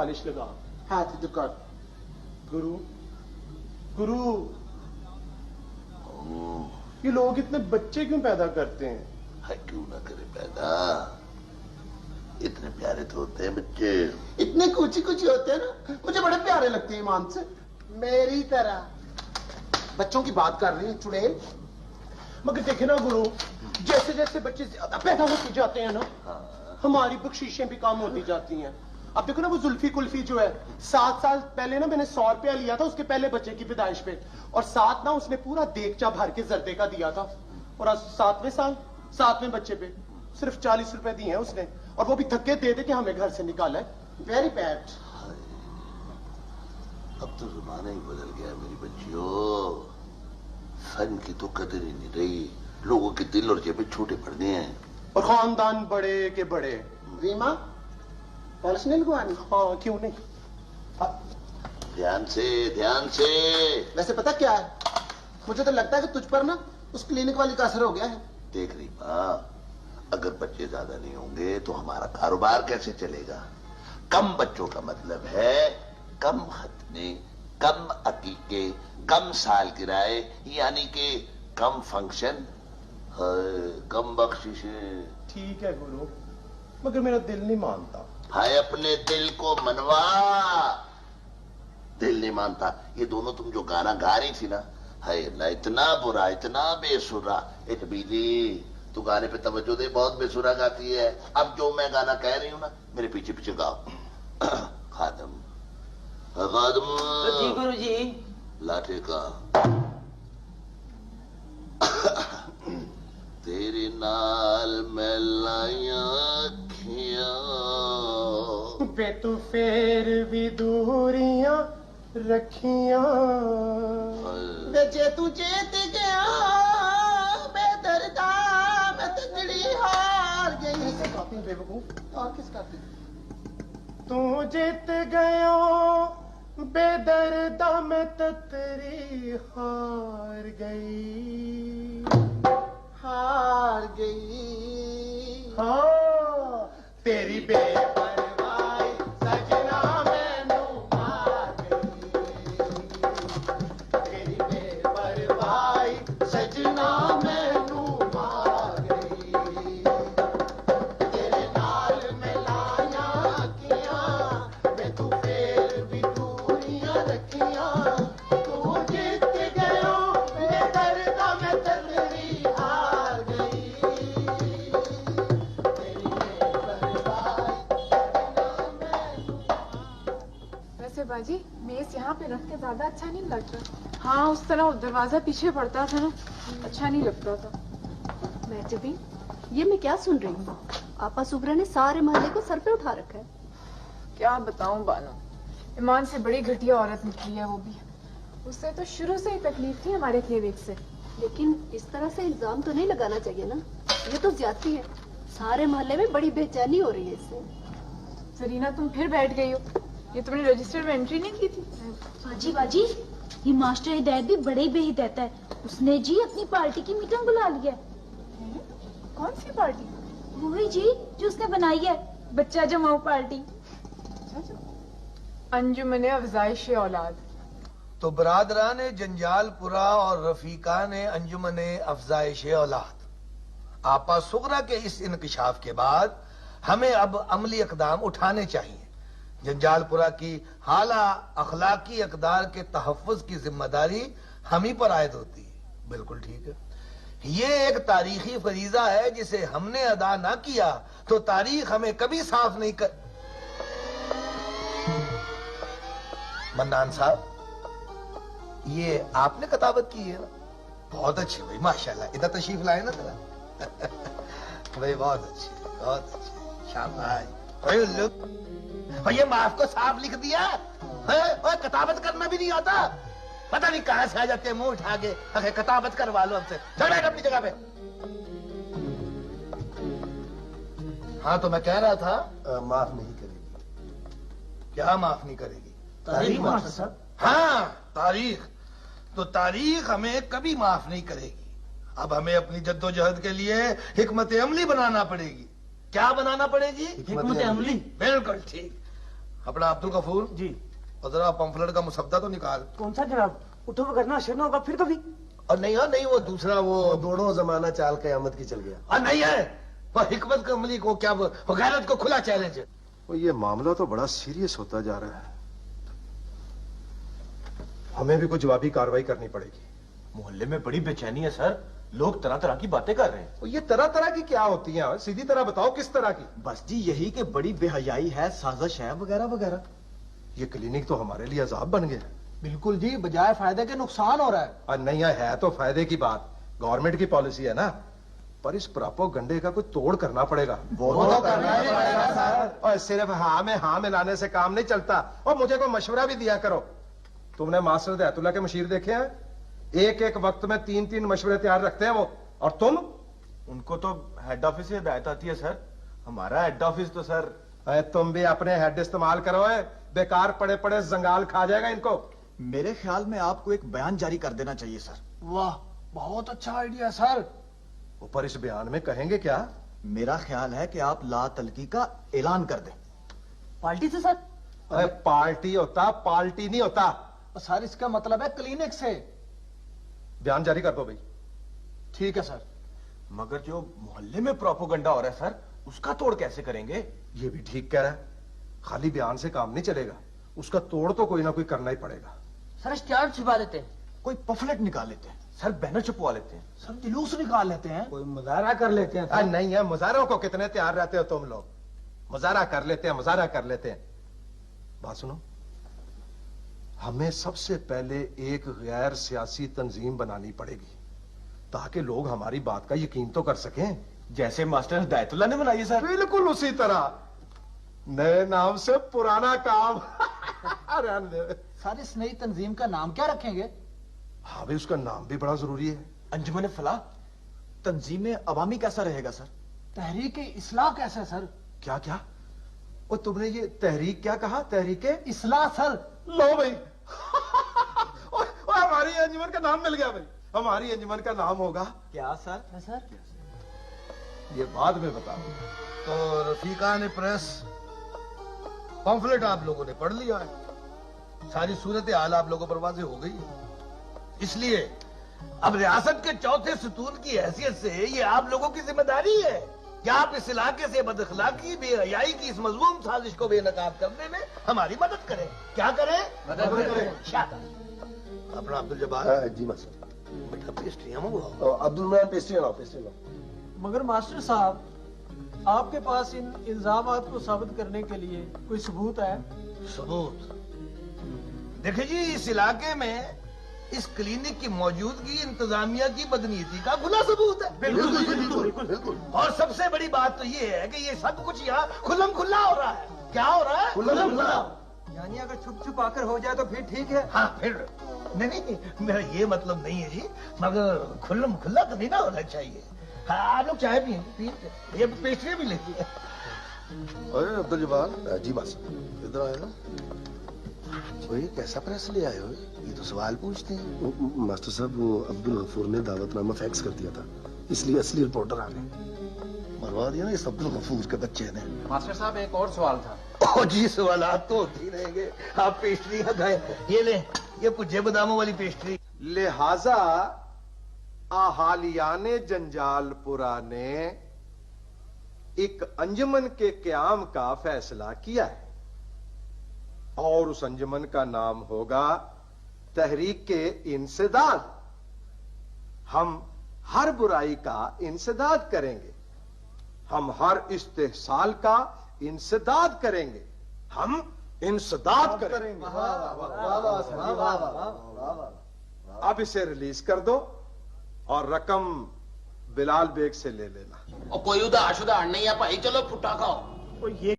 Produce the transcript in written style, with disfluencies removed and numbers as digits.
Polish لگا. ہاتھ ادھر کر. گرو گرو یہ لوگ اتنے بچے کیوں پیدا کرتے ہیں؟ کیوں نہ کرے پیدا، اتنے پیارے تو ہوتے ہیں بچے. اتنے کوچی کوچی ہوتے ہیں نا، مجھے بڑے پیارے لگتے ہیں ایمان سے، میری طرح. بچوں کی بات کر رہی ہیں چڑیل. مگر دیکھیں نا گرو، جیسے جیسے بچے زیادہ پیدا ہوتے جاتے ہیں نا، ہماری بخشیشیں بھی کم ہوتی جاتی ہیں. اب دیکھو نا وہ زلفی کلفی جو ہے، 7 سال پہلے نا میں نے 100 روپیہ لیا تھا اس کے پہلے بچے کی پیدائش پہ، اور 7 نا اس نے پورا دیگچا بھر کے زردے کا دیا تھا، اور آج 7ویں سال 7ویں بچے پہ صرف 40 روپے دیے ہیں اس نے، اور وہ بھی تھکے دے دے کہ ہمیں گھر سے نکالا ہے. Very bad. اب تو زمانہ ہی بدل گیا میری بچیوں. فن کی تو قدر ہی نہیں رہی، لوگوں کے دل اور جیبیں چھوٹے پڑنے ہیں، اور خاندان بڑے کے بڑے. ریما پالش نہیں لگوانی؟ ہاں کیوں نہیں. دھیان سے دھیان سے. ویسے پتا کیا ہے، مجھے تو لگتا ہے کہ تجھ پر نا اس کلینک والی کا اثر ہو گیا ہے. دیکھ رہی ماں، اگر بچے زیادہ نہیں ہوں گے تو ہمارا کاروبار کیسے چلے گا؟ کم بچوں کا مطلب ہے کم ختنے، کم عقیقے، کم سالگرہیں، یعنی کہ کم فنکشن، کم بخششیں. ٹھیک ہے گرو، مگر میرا دل نہیں مانتا. ہائے اپنے دل کو منوا. دل نہیں مانتا، یہ دونوں تم جو گانا گا رہی تھی نا، ہائے اللہ اتنا برا، اتنا بے سرا. ایک بیلی تو گانے پہ توجہ دے، بہت بے سرا گاتی ہے. اب جو میں گانا کہہ رہی ہوں نا، میرے پیچھے پیچھے گاؤ. خادم خادم جی گرو جی. لاٹھے کا تیرے نال میں لائیاں کھیاں بے تو پھر بھی دوریاں رکھیاں. جے تو جیت گیا بے دردا میں تکڑی ہار گئی. بے وقوف، اور کس کا؟ تو جیت گیا بے دردہ میں تتری ہار گئی. ہار گئی. ہاں تیری بے پرواہی سجنا مینوں مار گئی. تیری بے پرواہی سجنا مینوں مار گئی. تیرے نال میں لائیاں کیاں میں تو پھر بھی دوریاں رکھیاں. تو جیت گیا بے دردہ میں تتری ہار گئی. ویسے باجی میز یہاں پہ رکھ کے زیادہ اچھا نہیں لگتا. ہاں اس طرح دروازہ پیچھے پڑتا تھا نا، اچھا نہیں لگتا تھا. میں جبھی یہ میں کیا سن رہی ہوں، آپا سبرا نے سارے محلے کو سر پہ اٹھا رکھا ہے. کیا بتاؤں بانو، ایمان سے بڑی گھٹیا عورت نکلی ہے وہ بھی. اس سے تو شروع سے ہی تکلیف تھی ہمارے کلیوک سے. لیکن اس طرح سے الزام تو نہیں لگانا چاہیے نا، یہ تو زیادتی ہے. سارے محلے میں بڑی بے چینی ہو رہی ہے اس سے. سرینا تم پھر بیٹھ گئی ہو، یہ تم نے رجسٹر میں انٹری نہیں کی تھی؟ باجی باجی یہ ماسٹر ہدایت بھی بڑے بے ہدایت ہے. اس نے جی اپنی پارٹی کی میٹنگ بلا لی ہے. کون سی پارٹی؟ وہی جی جو اس نے بنائی ہے، بچہ جماؤ پارٹی. انجمن افزائش اولاد. تو برادران جنجال پورا اور رفیقان انجمن افزائش اولاد، آپا صغرا کے اس انکشاف کے بعد ہمیں اب عملی اقدام اٹھانے چاہیے. جنجال پورا کی اعلیٰ اخلاقی اقدار کے تحفظ کی ذمہ داری ہم ہی پر عائد ہوتی ہے. بالکل ٹھیک ہے. یہ ایک تاریخی فریضہ ہے جسے ہم نے ادا نہ کیا تو تاریخ ہمیں کبھی صاف نہیں کر. منان صاحب یہ آپ نے کتابت کی ہے نا؟ بہت اچھی بھائی، ماشاءاللہ. ادھر تشریف لائے نا ذرا. بھائی بہت اچھی، بہت اچھی، شاباش. یہ معاف کو صاف لکھ دیا، اور کتابت کرنا بھی نہیں آتا. پتہ نہیں کہاں سے آ جاتے ہیں منہ اٹھا کے. اگر کتابت کروا لو ہم سے. چل بیٹھ اپنی جگہ پہ. ہاں تو میں کہہ رہا تھا معاف نہیں کرے گی. کیا معاف نہیں کرے گی؟ تاریخ ماسٹر صاحب. ہاں تاریخ. تو تاریخ ہمیں کبھی معاف نہیں کرے گی. اب ہمیں اپنی جدوجہد کے لیے حکمت عملی بنانا پڑے گی. کیا بنانا پڑے گی؟ حکمت عملی. بالکل ٹھیک. अपना अब्दुल गफूर जी। और जरा पंफलेट का मुसद्दा तो निकाल। कौन सा जनाब? उठो करना असर ना होगा फिर कभी। और नहीं हाँ नहीं, वो दूसरा वो दोनों जमाना चाल कयामत की चल गया। नहीं है वो हिकमत का अमली को क्या वो गैरत को खुला चैलेंज है। वो ये मामला तो बड़ा सीरियस होता जा रहा है, हमें भी कुछ जवाबी कार्रवाई करनी पड़ेगी। मोहल्ले में बड़ी बेचैनी है सर, लोग तरह तरह की बातें कर रहे हैं। वो ये तरह तरह की क्या होती हैं? सीधी तरह बताओ किस तरह की? बस जी यही कि बड़ी बेहयाई है, साजिश है वगैरह वगैरह। ये क्लिनिक तो हमारे लिए अजाब बन गया। बिल्कुल जी, बजाय फायदे के नुकसान हो रहा है। और नहीं है तो फायदे की बात, गवर्नमेंट की पॉलिसी है ना, पर इस प्रोपेगेंडे का कोई तोड़ करना पड़ेगा। वो तो करना ही पड़ेगा सर। और सिर्फ हाँ मिलाने से काम नहीं चलता। और मुझे कोई मशवरा भी दिया करो। तुमने मास्टर दयातुल्ला के मशीर देखे हैं? एक एक वक्त में 3-3 मशवरे तैयार रखते हैं वो। और तुम? उनको तो हेड ऑफिस से हिदायत आती है सर, हमारा हेड ऑफिस तो सर। तुम भी अपने हेड इस्तेमाल करो है, बेकार पड़े पड़े जंगाल खा जाएगा इनको। मेरे ख्याल में आपको एक बयान जारी कर देना चाहिए सर। वाह, बहुत अच्छा आइडिया सर। ऊपर इस बयान में कहेंगे क्या? मेरा ख्याल है कि आप ला तलकी का ऐलान कर दें। पार्टी से सर? अरे पार्टी होता, पार्टी नहीं होता। सर इसका मतलब है क्लिनिक से। बयान जारी कर दो भाई। ठीक है सर। मगर जो मोहल्ले में प्रोपोगंडा हो रहा है सर, उसका तोड़ कैसे करेंगे? ये भी ठीक कह रहा है, खाली बयान से काम नहीं चलेगा, उसका तोड़ तो कोई ना कोई करना ही पड़ेगा। सर इश्तिहार छुपा देते हैं। कोई पफलेट निकाल लेते हैं। सर बैनर छुपवा लेते हैं। सर जुलूस निकाल लेते हैं। कोई मुजाहरा कर लेते हैं। नहीं है, मुजाहरों को कितने तैयार रहते हो तुम लोग। मुजाहरा कर लेते हैं, मुजाहरा कर लेते हैं। बात सुनो, हमें सबसे पहले एक गैर सियासी तंजीम बनानी पड़ेगी ताकि लोग हमारी बात का यकीन तो कर सकें। जैसे मास्टर हिदायतुल्ला ने बनाई है सर। बिल्कुल उसी तरह, नए नाम से पुराना काम। सर इस नई तंजीम का नाम क्या रखेंगे? हाँ भाई, उसका नाम भी बड़ा जरूरी है। अंजुमन फलाह। तंजीम अवामी कैसा रहेगा सर? तहरीक इस्लाह कैसे सर? क्या क्या? और तुमने ये तहरीक क्या कहा? तहरीक इस्लाह सर। लो भाई। हमारी अंजुमन का नाम मिल गया भाई। हमारी अंजुमन का नाम होगा क्या सर? सर ये बाद में बताओ। तो रफीका ने प्रेस पंफलेट आप लोगों ने पढ़ लिया है, सारी सूरत हाल आप लोगों पर वाज़ेह हो गई है। इसलिए अब रियासत के चौथे सुतून की हैसियत से ये आप लोगों की जिम्मेदारी है कि आप इस इलाके से बदअखलाकी बेहयाई की इस मजलूम साजिश को बेनकाब करने में हमारी मदद करें। क्या करें? मदद करें। शाबाश। अपना अब्दुल जब्बार। जी मास्टर। बेटा पेस्ट्रियां मंगवाओ। अब्दुल मैं पेस्ट्री लाओ, पेस्ट्री लाओ। मगर मास्टर साहब, आपके पास इन इल्जामात को साबित करने के लिए कोई सबूत है? सबूत? देखिए जी, इस इलाके में इस क्लिनिक की मौजूदगी इंतजामिया की बदनीयती का खुला सबूत है। बिल्कुल। और सबसे बड़ी बात तो ये है कि ये सब कुछ यहाँ खुल्लम खुल्ला हो रहा है। क्या हो रहा है? खुल्लम खुल्ला। यानी अगर छुप छुपा कर हो जाए तो फिर ठीक है। हाँ फिर नहीं, मेरा ये मतलब नहीं है जी, मगर खुल्लम खुल्ला तो नहीं ना होना चाहिए। हाँ, आप लोग चाय पिए, ये पेस्ट्री भी लेती है। अरे अब्दुल जब्बार जी मास्टर, इधर आए ना। ये कैसा प्रेस ले आए हो? ये तो सवाल पूछते हैं। मास्टर साहब, वो अब्दुल गफूर ने दावतनामा फैक्स कर दिया था, इसलिए असली रिपोर्टर आ गए। मरवा दिया ना इस अब्दुल गफूर के बच्चे ने। मास्टर साहब एक और सवाल था। ओ जी, सवालात तो होती रहेंगे। आप पेस्ट्री खाए, ये ले, ये पुज्जे बादामों वाली पेस्ट्री। लिहाजा आहालियाने जंजालपुरा ने एक अंजुमन के क़याम का फैसला किया है और उस अंजुमन का नाम होगा तहरीक के इंसदाद। हम हर बुराई का इंसदाद करेंगे, हम हर इस्तेहसाल का इंसदाद करेंगे, हम इंसदाद करेंगे। अब इसे रिलीज कर दो और रकम बिलाल बेग से ले लेना। और कोई उधार शुधार नहीं है भाई, चलो फुटा खाओ। ये